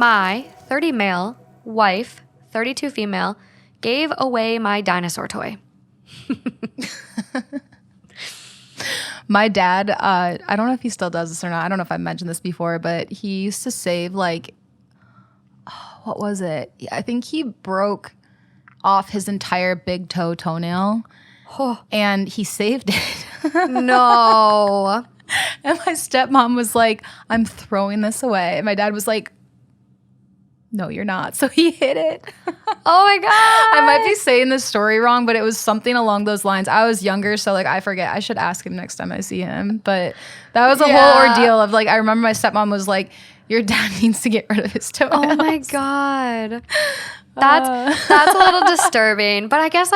My 30 male wife, 32 female, gave away my dinosaur toy. My dad, I don't know if he still does this or not. I don't know if I've mentioned this before, but he used to save what was it? I think he broke off his entire big toe toenail and he saved it. No. And my stepmom was like, I'm throwing this away. And my dad was like, no, you're not. So he hid it. Oh my God. I might be saying this story wrong, but it was something along those lines. I was younger, so I forget. I should ask him next time I see him. But that was a whole ordeal of I remember my stepmom was like, your dad needs to get rid of his toenails. Oh my God. That's a little disturbing. But I guess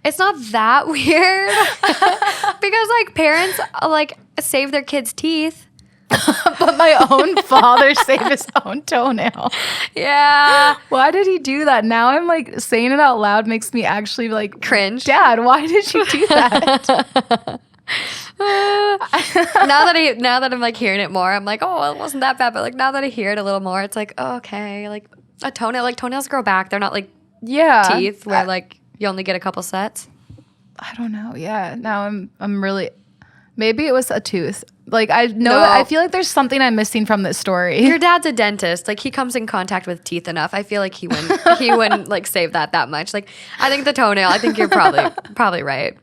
it's not that weird. Because parents save their kids' teeth. But my own father saved his own toenail. Yeah. Why did he do that? Now I'm saying it out loud makes me actually cringe. Dad, why did you do that? now that I'm hearing it more, I'm like, oh, well, it wasn't that bad. But now that I hear it a little more, it's oh, okay. A toenail, toenails grow back. They're not teeth where you only get a couple sets. I don't know. Yeah. Now I'm really. Maybe it was a tooth. I know that I feel like there's something I'm missing from this story. Your dad's a dentist. He comes in contact with teeth enough. I feel like he wouldn't save that much. I think the toenail, I think you're probably right.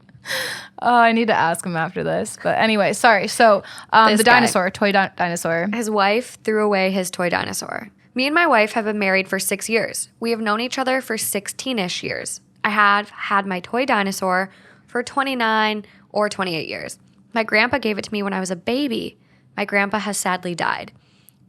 Oh, I need to ask him after this. But anyway, sorry. So the dinosaur, toy dinosaur. His wife threw away his toy dinosaur. Me and my wife have been married for 6 years. We have known each other for 16-ish years. I have had my toy dinosaur for 29 or 28 years. My grandpa gave it to me when I was a baby. My grandpa has sadly died.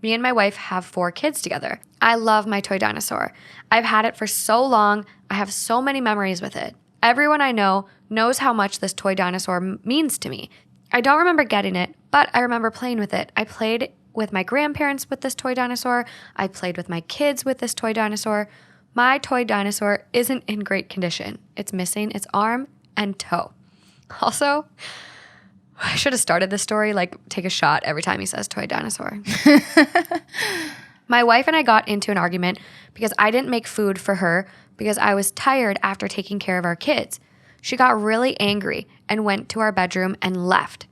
Me and my wife have 4 kids together. I love my toy dinosaur. I've had it for so long. I have so many memories with it. Everyone I know knows how much this toy dinosaur means to me. I don't remember getting it, but I remember playing with it. I played with my grandparents with this toy dinosaur. I played with my kids with this toy dinosaur. My toy dinosaur isn't in great condition. It's missing its arm and toe. Also, I should have started this story take a shot every time he says toy dinosaur. My wife and I got into an argument because I didn't make food for her because I was tired after taking care of our kids. She got really angry and went to our bedroom and left.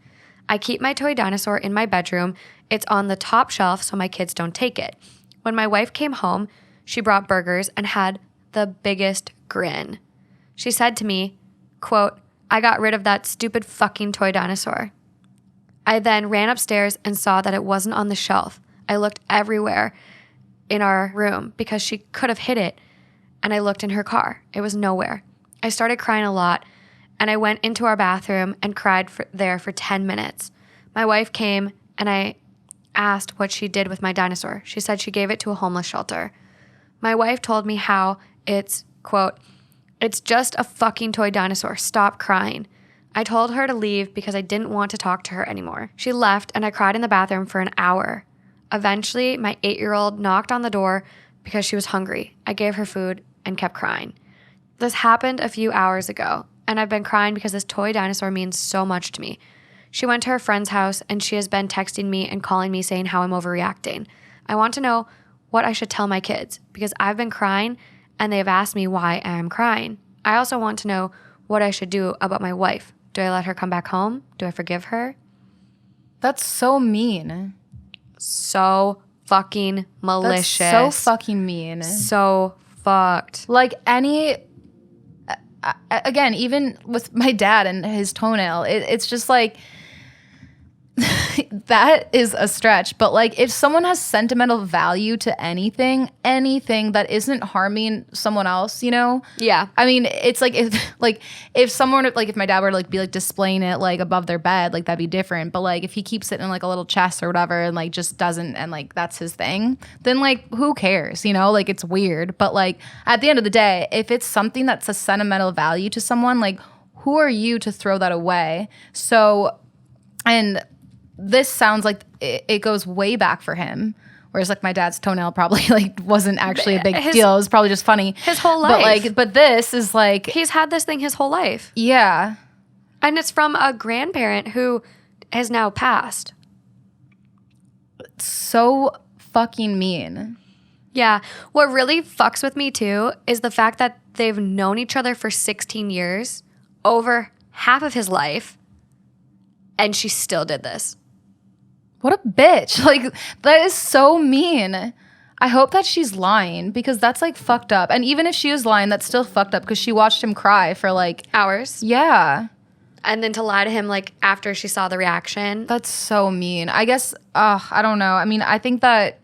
I keep my toy dinosaur in my bedroom. It's on the top shelf so my kids don't take it. When my wife came home, she brought burgers and had the biggest grin. She said to me, quote, I got rid of that stupid fucking toy dinosaur. I then ran upstairs and saw that it wasn't on the shelf. I looked everywhere in our room because she could have hid it, and I looked in her car. It was nowhere. I started crying a lot, and I went into our bathroom and cried there for 10 minutes. My wife came, and I asked what she did with my dinosaur. She said she gave it to a homeless shelter. My wife told me how it's, quote, it's just a fucking toy dinosaur. Stop crying. I told her to leave because I didn't want to talk to her anymore. She left, and I cried in the bathroom for an hour. Eventually, my 8-year-old knocked on the door because she was hungry. I gave her food and kept crying. This happened a few hours ago, and I've been crying because this toy dinosaur means so much to me. She went to her friend's house, and she has been texting me and calling me saying how I'm overreacting. I want to know what I should tell my kids because I've been crying, and they have asked me why I am crying. I also want to know what I should do about my wife. Do I let her come back home? Do I forgive her? That's so mean. So fucking malicious. That's so fucking mean. So fucked. Again, even with my dad and his toenail, it's just that is a stretch. But if someone has sentimental value to anything that isn't harming someone else, Yeah. I mean, it's if someone if my dad were to be displaying it above their bed, that'd be different. But if he keeps it in a little chest or whatever and just doesn't and that's his thing, then who cares? It's weird. But at the end of the day, if it's something that's a sentimental value to someone, who are you to throw that away? So, and this sounds like it goes way back for him. Whereas my dad's toenail probably wasn't actually a big deal. It was probably just funny. His whole life. But this is he's had this thing his whole life. Yeah. And it's from a grandparent who has now passed. So fucking mean. Yeah. What really fucks with me too is the fact that they've known each other for 16 years, over half of his life, and she still did this. What a bitch. Like, that is so mean. I hope that she's lying because that's like fucked up. And even if she is lying, that's still fucked up because she watched him cry for like Hours. Yeah. And then to lie to him like after she saw the reaction. That's so mean. I guess, I don't know. I mean, I think that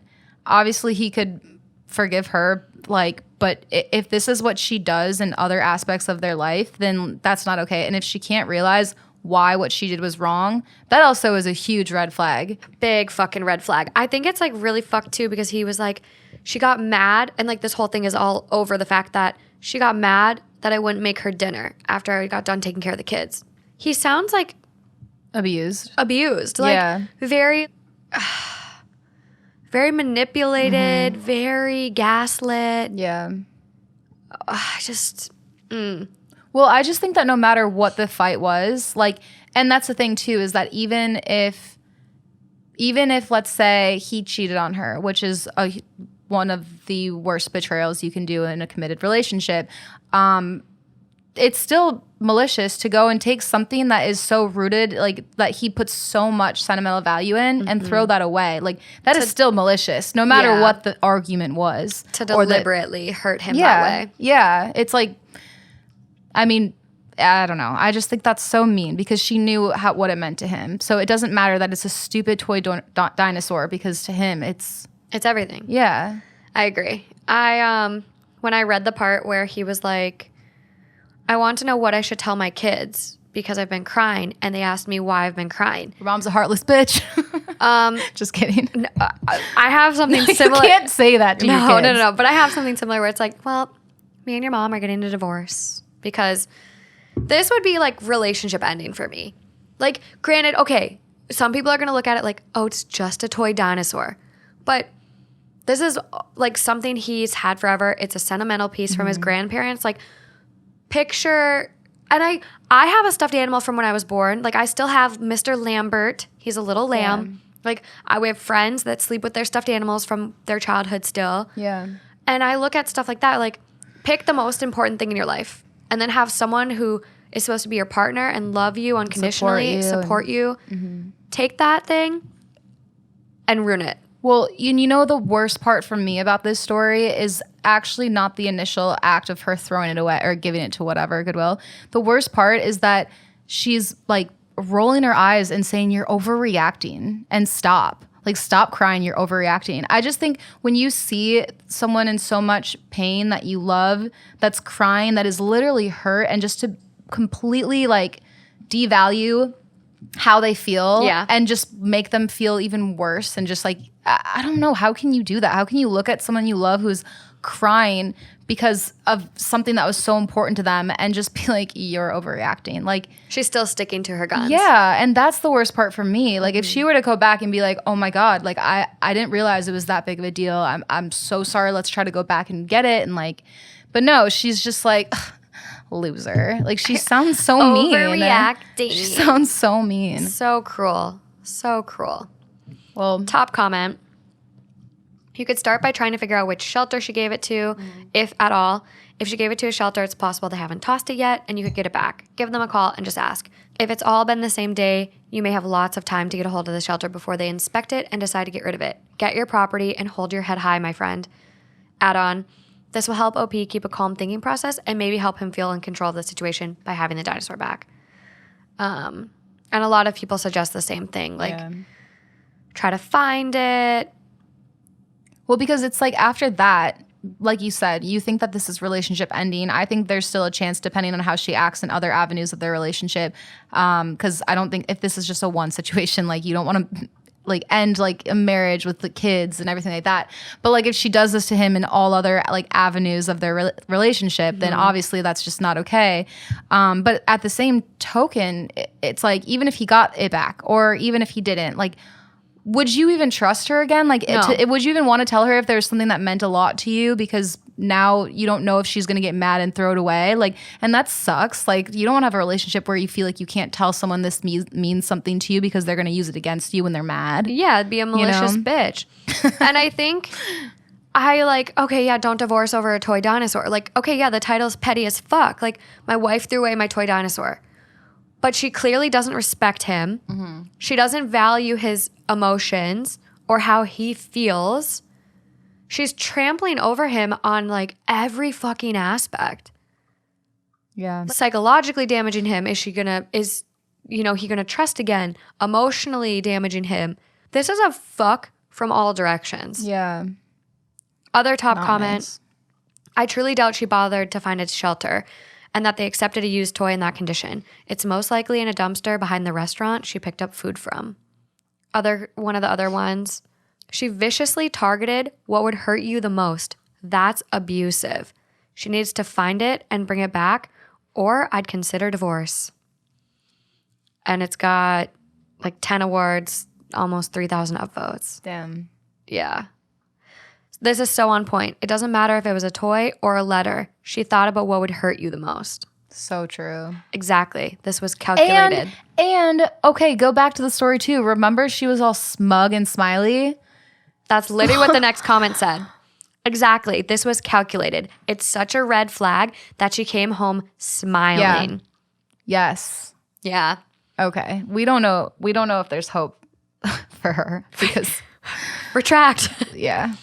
obviously he could forgive her, like, but if this is what she does in other aspects of their life, then that's not okay. And if she can't realize why what she did was wrong, that also is a huge red flag. Big fucking red flag. I think it's like really fucked too because he was like, she got mad, and like this whole thing is all over the fact that she got mad that I wouldn't make her dinner after I got done taking care of the kids. He sounds like Abused. Like Yeah. very very manipulated, very gaslit. Yeah. Well, I just think that no matter what the fight was, like, and that's the thing too, is that even if let's say he cheated on her, which is one of the worst betrayals you can do in a committed relationship, it's still malicious to go and take something that is so rooted, like that he puts so much sentimental value in, and throw that away. Like that is still malicious, no matter what the argument was. To deliberately hurt him that way. Yeah, it's like, I mean, I don't know. I just think that's so mean because she knew what it meant to him. So it doesn't matter that it's a stupid toy dinosaur because to him it's everything. Yeah. I agree. When I read the part where he was like, I want to know what I should tell my kids because I've been crying, and they asked me why I've been crying. Your mom's a heartless bitch. Just kidding. I have something similar. You can't say that to your kids. No. But I have something similar where it's like, well, me and your mom are getting a divorce because this would be like relationship ending for me. Like, granted, okay, some people are going to look at it like, oh, it's just a toy dinosaur. But this is like something he's had forever. It's a sentimental piece from his grandparents. Like, picture, and I have a stuffed animal from when I was born. Like, I still have Mr. Lambert. He's a little lamb. Yeah. Like, we have friends that sleep with their stuffed animals from their childhood still. Yeah. And I look at stuff like that, like, pick the most important thing in your life and then have someone who is supposed to be your partner and love you unconditionally, support you. Take that thing and ruin it. Well, you know, the worst part for me about this story is actually not the initial act of her throwing it away or giving it to whatever, Goodwill. The worst part is that she's like rolling her eyes and saying, you're overreacting, and stop. Like, stop crying, you're overreacting. I just think when you see someone in so much pain that you love, that's crying, that is literally hurt, and just to completely like devalue how they feel and just make them feel even worse, and just like, I don't know, how can you do that? How can you look at someone you love who's crying because of something that was so important to them and just be like, you're overreacting? Like, she's still sticking to her guns. Yeah, and that's the worst part for me. Like, if she were to go back and be like, oh my God, like I didn't realize it was that big of a deal. I'm so sorry. Let's try to go back and get it. And like, but no, she's just like, loser. Like, she sounds so mean. Overreacting. She sounds so mean. So cruel. So cruel. Well, top comment. You could start by trying to figure out which shelter she gave it to, if at all. If she gave it to a shelter, it's possible they haven't tossed it yet, and you could get it back. Give them a call and just ask. If it's all been the same day, you may have lots of time to get a hold of the shelter before they inspect it and decide to get rid of it. Get your property and hold your head high, my friend. Add on. This will help OP keep a calm thinking process and maybe help him feel in control of the situation by having the dinosaur back. And a lot of people suggest the same thing. Like, try to find it. Well, because it's like after that, like you said, you think that this is relationship ending. I think there's still a chance, depending on how she acts in other avenues of their relationship. Because I don't think if this is just a one situation, like, you don't want to like end like a marriage with the kids and everything like that. But like, if she does this to him in all other like avenues of their relationship, then obviously that's just not okay. But at the same token, it's like, even if he got it back, or even if he didn't, like, would you even trust her again? Like, no. Would you even want to tell her if there's something that meant a lot to you? Because now you don't know if she's going to get mad and throw it away. Like, and that sucks. Like, you don't want to have a relationship where you feel like you can't tell someone this means something to you because they're going to use it against you when they're mad. Yeah, it'd be a malicious bitch. And I think I like, okay, yeah, don't divorce over a toy dinosaur. Like, okay, yeah, the title's petty as fuck. Like, my wife threw away my toy dinosaur. But she clearly doesn't respect him. Mm-hmm. She doesn't value his emotions or how he feels. She's trampling over him on like every fucking aspect. Yeah. Psychologically damaging him. He gonna trust again? Emotionally damaging him. This is a fuck from all directions. Yeah. Other top Not comment. nice. I truly doubt she bothered to find its shelter and that they accepted a used toy in that condition. It's most likely in a dumpster behind the restaurant she picked up food from. One of the other ones. She viciously targeted what would hurt you the most. That's abusive. She needs to find it and bring it back, or I'd consider divorce. And it's got like 10 awards, almost 3,000 upvotes. Damn. Yeah. This is so on point. It doesn't matter if it was a toy or a letter. She thought about what would hurt you the most. So true. Exactly. This was calculated. And okay, go back to the story too. Remember she was all smug and smiley? That's literally what the next comment said. Exactly. This was calculated. It's such a red flag that she came home smiling. Yes. Yeah. Okay. We don't know if there's hope for her because Retract. yeah.